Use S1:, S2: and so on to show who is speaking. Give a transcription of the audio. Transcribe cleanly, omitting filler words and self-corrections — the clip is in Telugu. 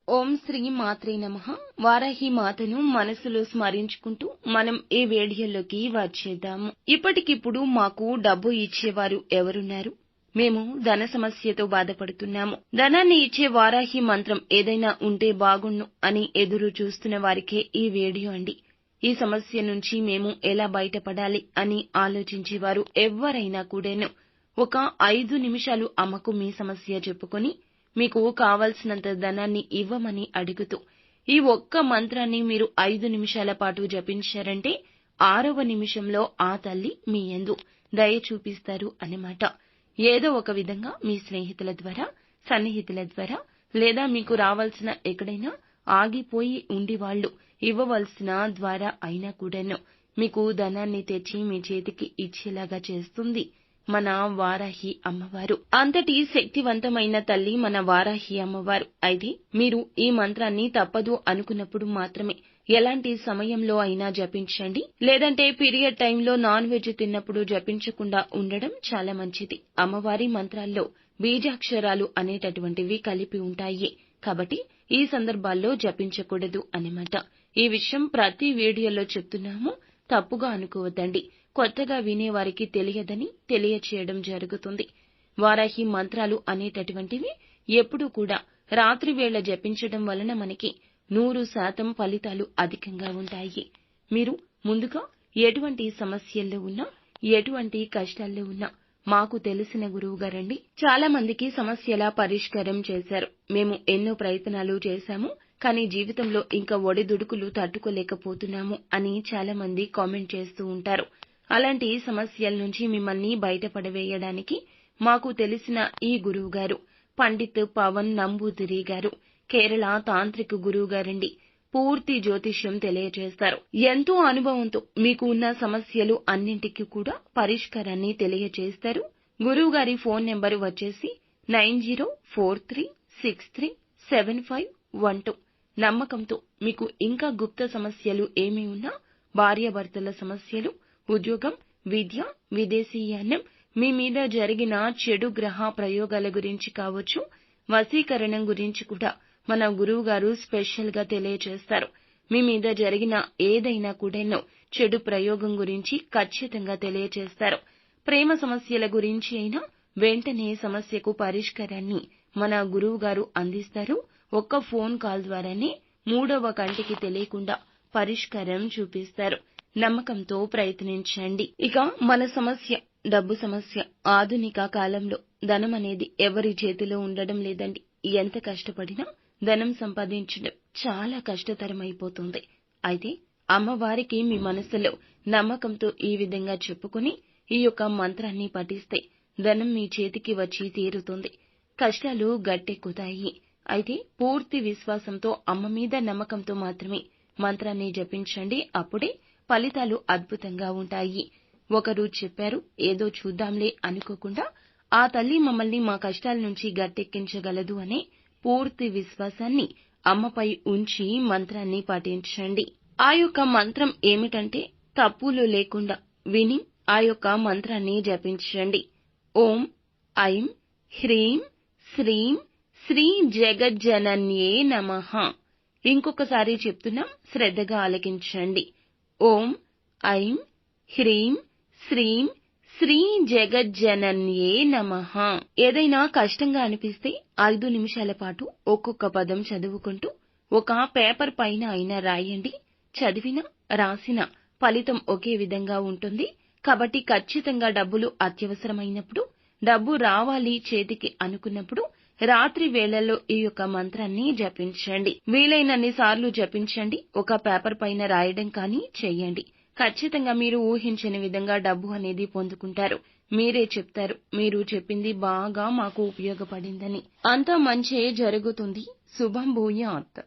S1: ఓం శ్రీ మాత్రే నమః. వారాహి మాతను మనసులో స్మరించుకుంటూ మనం ఈ వీడియోలోకి వచ్చేద్దాము. ఇప్పటికిప్పుడు మాకు డబ్బు ఇచ్చేవారు ఎవరున్నారు? మేము ధన సమస్యతో బాధపడుతున్నాము. ధనాన్ని ఇచ్చే వారాహి మంత్రం ఏదైనా ఉంటే బాగుండు అని ఎదురు చూస్తున్న వారికే ఈ వీడియో అండి. ఈ సమస్య నుంచి మేము ఎలా బయటపడాలి అని ఆలోచించేవారు ఎవరైనా కూడాను ఒక 5 నిమిషాలు అమ్మకు మీ సమస్య చెప్పుకొని మీకు కావలసినంత ధనాన్ని ఇవ్వమని అడుగుతూ ఈ ఒక్క మంత్రాన్ని మీరు 5 నిమిషాల పాటు జపించారంటే 6వ నిమిషంలో ఆ తల్లి మీ యందు దయ చూపిస్తారు అన్నమాట. ఏదో ఒక విధంగా మీ స్నేహితుల ద్వారా, సన్నిహితుల ద్వారా లేదా మీకు రావాల్సిన ఎక్కడైనా ఆగిపోయి ఉండి వాళ్ళు ఇవ్వవలసిన ద్వారా అయినా కూడాను మీకు ధనాన్ని తెచ్చి మీ చేతికి ఇచ్చేలాగా చేస్తుంది మన వారాహి అమ్మవారు. అంతటి శక్తివంతమైన తల్లి మన వారాహి అమ్మవారు. అయితే మీరు ఈ మంత్రాన్ని తప్పదు అనుకున్నప్పుడు మాత్రమే ఎలాంటి సమయంలో అయినా జపించండి. లేదంటే పీరియడ్ టైంలో నాన్ వెజ్ తిన్నప్పుడు జపించకుండా ఉండడం చాలా మంచిది. అమ్మవారి మంత్రాల్లో బీజాక్షరాలు అనేటటువంటివి కలిపి ఉంటాయి. కాబట్టి ఈ సందర్భాల్లో జపించకూడదు అన్నమాట. ఈ విషయం ప్రతి వీడియోలో చెప్తున్నాము, తప్పుగా అనుకోవద్దండి. కొత్తగా వినేవారికి తెలియదని తెలియచేయడం జరుగుతుంది. వారాహి మంత్రాలు అనేటటువంటివి ఎప్పుడూ కూడా రాత్రి వేళ జపించడం వలన మనకి 100% ఫలితాలు అధికంగా ఉంటాయి. మీరు ముందుగా ఎటువంటి సమస్యల్లో ఉన్నా, ఎటువంటి కష్టాల్లో ఉన్నా మాకు తెలిసిన గురువు గారండి చాలా మందికి సమస్యల పరిష్కారం చేశారు. మేము ఎన్నో ప్రయత్నాలు చేశాము, కానీ జీవితంలో ఇంకా ఒడిదుడుకులు తట్టుకోలేకపోతున్నాము అని చాలా మంది కామెంట్ చేస్తూ ఉంటారు. అలాంటి సమస్యల నుంచి మిమ్మల్ని బయటపడవేయడానికి మాకు తెలిసిన ఈ గురువు గారు పండిత్ పవన్ నంబూదిరి గారు కేరళ తాంత్రిక గురువు గారండి. పూర్తి జ్యోతిష్యం తెలియజేస్తారు. ఎంతో అనుభవంతో మీకు ఉన్న సమస్యలు అన్నింటికి కూడా పరిష్కారాన్ని తెలియజేస్తారు. గురువు గారి ఫోన్ నెంబర్ వచ్చేసి 9043637512. నమ్మకంతో మీకు ఇంకా గుప్త సమస్యలు ఏమీ ఉన్నా, భార్యాభర్తల సమస్యలు, ఉద్యోగం, విద్య, విదేశీయానం, మీ మీద జరిగిన చెడు గ్రహ ప్రయోగాల గురించి కావచ్చు, వశీకరణం గురించి కూడా మన గురువు గారు స్పెషల్ గా తెలియజేస్తారు. మీ మీద జరిగిన ఏదైనా కూడాను చెడు ప్రయోగం గురించి ఖచ్చితంగా తెలియజేస్తారు. ప్రేమ సమస్యల గురించి అయినా వెంటనే సమస్యకు పరిష్కారాన్ని మన గురువు గారు అందిస్తారు. ఒక్క ఫోన్ కాల్ ద్వారానే మూడవ కంటికి తెలియకుండా పరిష్కారం చూపిస్తారు. నమ్మకంతో ప్రయత్నించండి. ఇక మన సమస్య డబ్బు సమస్య. ఆధునిక కాలంలో ధనం అనేది ఎవరి చేతిలో ఉండడం లేదండి. ఎంత కష్టపడినా ధనం సంపాదించడం చాలా కష్టతరమైపోతుంది. అయితే అమ్మవారికి మీ మనసులో నమ్మకంతో ఈ విధంగా చెప్పుకుని ఈ యొక్క మంత్రాన్ని పఠిస్తే ధనం మీ చేతికి వచ్చి తీరుతుంది. కష్టాలు గట్టెక్కుతాయి. అయితే పూర్తి విశ్వాసంతో అమ్మ మీద నమ్మకంతో మాత్రమే మంత్రాన్ని జపించండి. అప్పుడే ఫలితాలు అద్భుతంగా ఉంటాయి. ఒకరు చెప్పారు ఏదో చూద్దాంలే అనుకోకుండా ఆ తల్లి మమ్మల్ని మా కష్టాల నుంచి గట్టెక్కించగలదు అనే పూర్తి విశ్వాసాన్ని అమ్మపై ఉంచి మంత్రాన్ని పఠించండి. ఆ యొక్క మంత్రం ఏమిటంటే తప్పులు లేకుండా విని ఆ యొక్క మంత్రాన్ని జపించండి. ఓం ఐం హ్రీం శ్రీం శ్రీ జగజ్జనన్యే నమః. ఇంకొకసారి చెప్తున్నాం, శ్రద్ధగా ఆలకించండి. ఓం ఐం హ్రీం శ్రీం శ్రీ జగజ్జనన్యే నమః. ఏదైనా కష్టంగా అనిపిస్తే 5 నిమిషాల పాటు ఒక్కొక్క పదం చదువుకుంటూ ఒక పేపర్ పైన అయినా రాయండి. చదివినా రాసినా ఫలితం ఒకే విధంగా ఉంటుంది. కాబట్టి ఖచ్చితంగా డబ్బులు అత్యవసరమైనప్పుడు, డబ్బు రావాలి చేతికి అనుకున్నప్పుడు రాత్రి వేళల్లో ఈ యొక్క మంత్రాన్ని జపించండి. వీలైనన్ని సార్లు జపించండి. ఒక పేపర్ పైన రాయడం కానీ చేయండి. ఖచ్చితంగా మీరు ఊహించని విధంగా డబ్బు అనేది పొందుకుంటారు. మీరే చెప్తారు, మీరు చెప్పింది బాగా మాకు ఉపయోగపడిందని. అంతా మంచే జరుగుతుంది. శుభం భూయాత్.